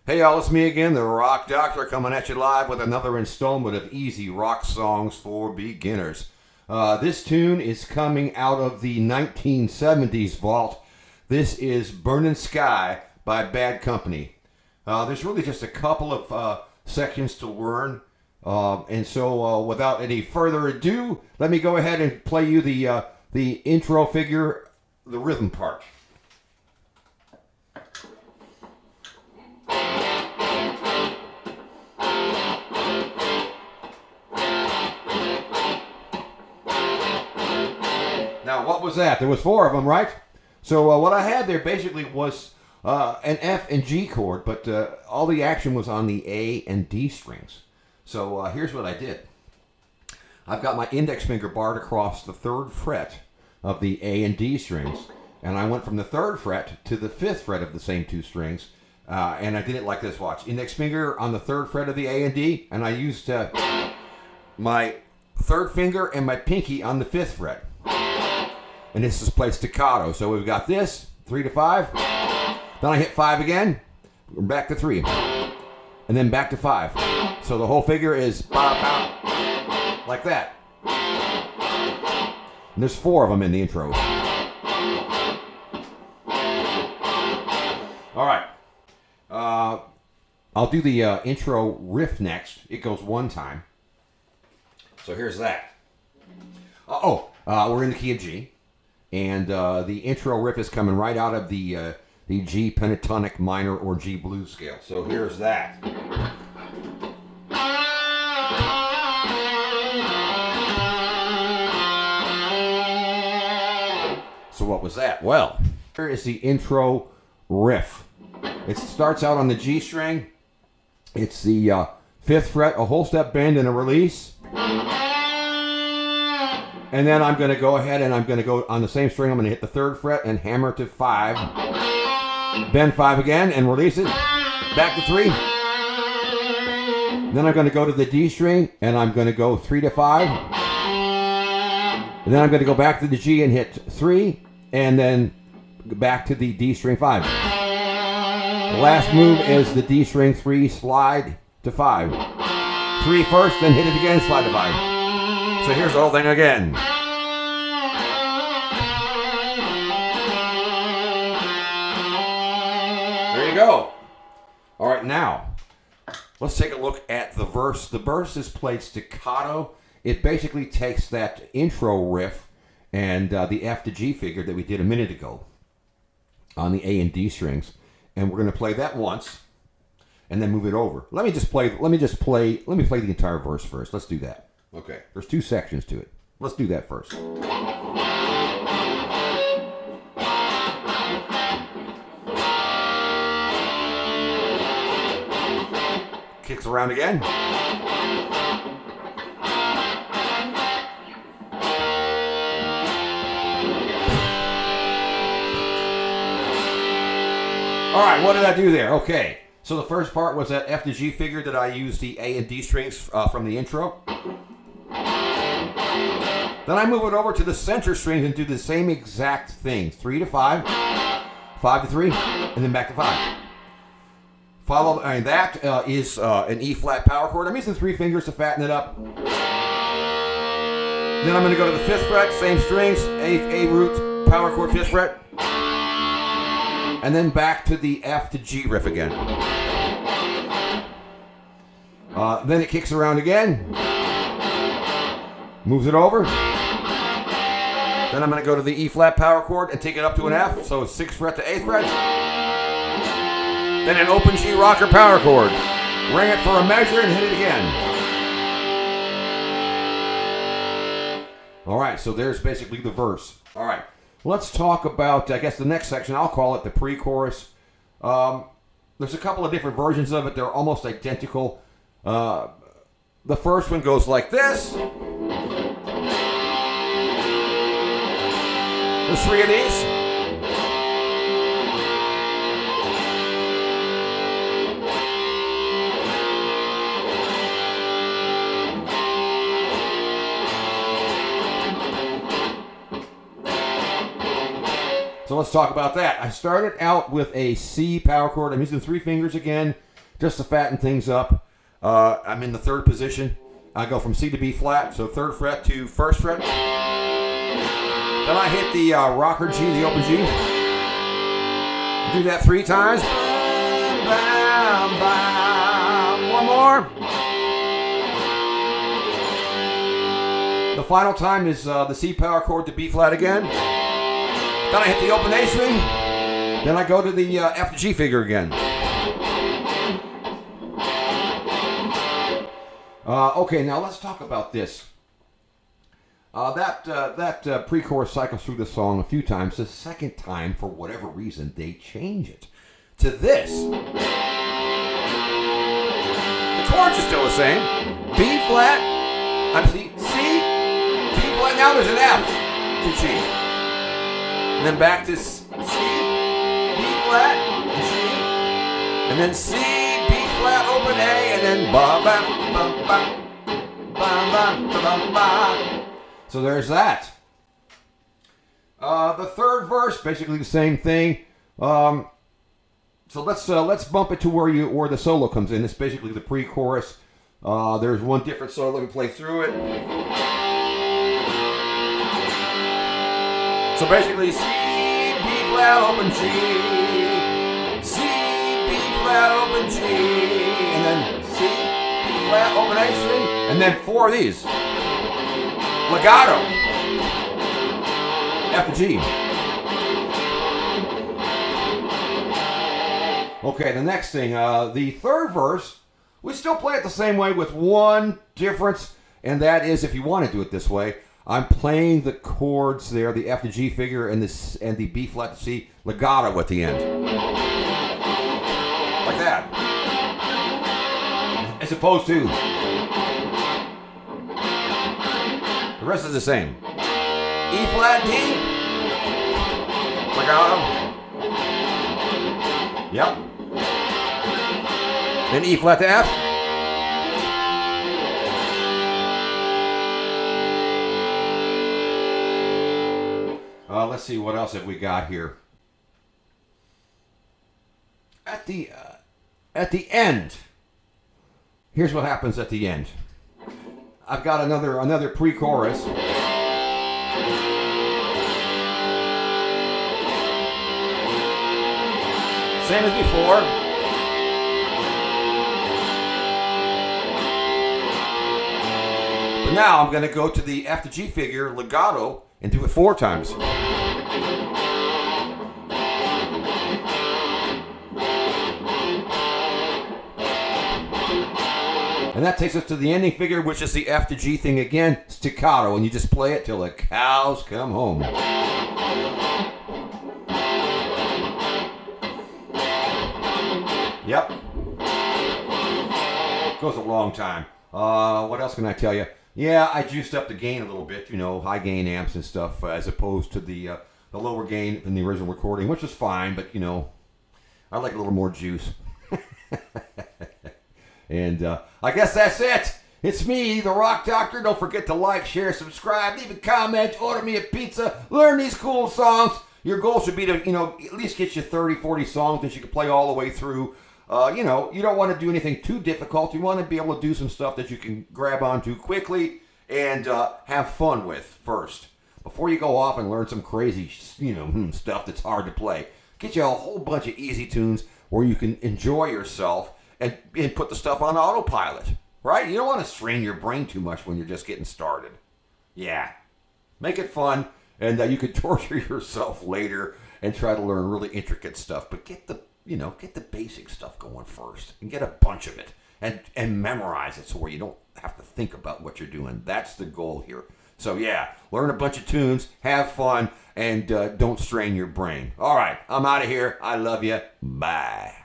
Hey y'all, it's me again, the Rock Doctor, coming at you live with another installment of Easy Rock Songs for Beginners. This tune is coming out of the 1970s vault. This is Burning Sky by Bad Company. There's really just a couple of sections to learn. And so without any further ado, let me go ahead and play you the intro figure, the rhythm part. Now, what was that? There was four of them, right? So what I had there basically was an F and G chord, but all the action was on the A and D strings. So here's what I did. I've got my index finger barred across the 3rd fret of the A and D strings, and I went from the 3rd fret to the 5th fret of the same two strings, and I did it like this. Watch. Index finger on the 3rd fret of the A and D, and I used my 3rd finger and my pinky on the 5th fret. And this is played staccato. So we've got this, 3 to 5. Then I hit 5 again. We're back to 3. And then back to 5. So the whole figure is like that. And there's 4 of them in the intro. All right. I'll do the intro riff next. It goes one time. So here's that. We're in the key of G. And the intro riff is coming right out of the G pentatonic minor or G blues scale. So here's that. So what was that? Well, here is the intro riff. It starts out on the G string. It's the 5th fret, a whole step bend and a release. And then I'm going to go ahead and I'm going to go on the same string. I'm going to hit the 3rd fret and hammer to 5. Bend 5 again and release it. Back to 3. Then I'm going to go to the D string and I'm going to go 3 to 5. And then I'm going to go back to the G and hit 3. And then back to the D string 5. The last move is the D string 3, slide to 5. 3 first, then hit it again, slide to 5. So here's the whole thing again. There you go. All right, now, let's take a look at the verse. The verse is played staccato. It basically takes that intro riff and the F to G figure that we did a minute ago on the A and D strings. And we're going to play that once and then move it over. Let me play the entire verse first. Let's do that. Okay, there's 2 sections to it. Let's do that first. Kicks around again. All right, what did I do there? Okay, so the first part was that F to G figure that I used the A and D strings from the intro. Then I move it over to the center strings and do the same exact thing. 3 to 5, 5 to 3, and then back to 5. That is an E flat power chord. I'm using 3 fingers to fatten it up. Then I'm going to go to the 5th fret, same strings, A root, power chord, 5th fret. And then back to the F to G riff again. Then it kicks around again. Moves it over. Then I'm going to go to the E flat power chord and take it up to an F. So 6th fret to 8th fret. Then an open G rocker power chord. Ring it for a measure and hit it again. All right, so there's basically the verse. All right, let's talk about, I guess, the next section. I'll call it the pre-chorus. There's a couple of different versions of it. They're almost identical. The first one goes like this. There's 3 of these. So let's talk about that. I started out with a C power chord. I'm using 3 fingers again. just to fatten things up. I'm in the third position. I go from C to B flat, so third fret to first fret. Then I hit the rocker G, the open G. Do that 3 times. One more. The final time is the C power chord to B flat again. Then I hit the open A string. Then I go to the F to G figure again. Okay, now let's talk about this. That pre-chorus cycles through the song a few times. The second time, for whatever reason, they change it to this. The chords are still the same. B flat, C, B flat. Now there's an F to G, and then back to C, B flat, G, and then C, B flat, open A, and then ba ba ba ba ba ba ba ba. So there's that. The third verse, basically the same thing. So let's bump it to where the solo comes in. It's basically the pre-chorus. There's one different solo. Let me play through it. So basically, C, B flat, open G, C, B flat, open G, and then C, B flat, open A string, and then 4 of these. Legato, F to G. Okay, the next thing, the third verse, we still play it the same way with one difference, and that is, if you want to do it this way, I'm playing the chords there, the F to G figure and the B flat to C legato at the end. Like that. As opposed to the rest is the same. E flat D. Legato. Yep. Then E flat to F. Let's see, what else have we got here? At the end, here's what happens at the end. I've got another pre-chorus. Same as before. But now I'm going to go to the F to G figure legato and do it 4 times. And that takes us to the ending figure, which is the F to G thing again, staccato, and you just play it till the cows come home. Yep. Goes a long time. What else can I tell you? Yeah, I juiced up the gain a little bit, high gain amps and stuff, as opposed to the lower gain in the original recording, which was fine, but I like a little more juice. And I guess that's it. It's me, the Rock Doctor. Don't forget to like, share, subscribe, leave a comment, order me a pizza, learn these cool songs. Your goal should be to, at least get you 30, 40 songs that you can play all the way through. You don't want to do anything too difficult. You want to be able to do some stuff that you can grab onto quickly and have fun with first. Before you go off and learn some crazy, stuff that's hard to play. Get you a whole bunch of easy tunes where you can enjoy yourself and put the stuff on autopilot, right? You don't want to strain your brain too much when you're just getting started. Yeah. Make it fun, and you can torture yourself later and try to learn really intricate stuff. But get the basic stuff going first and get a bunch of it and memorize it so where you don't have to think about what you're doing. That's the goal here. So yeah, learn a bunch of tunes, have fun, and don't strain your brain. All right, I'm out of here. I love you. Bye.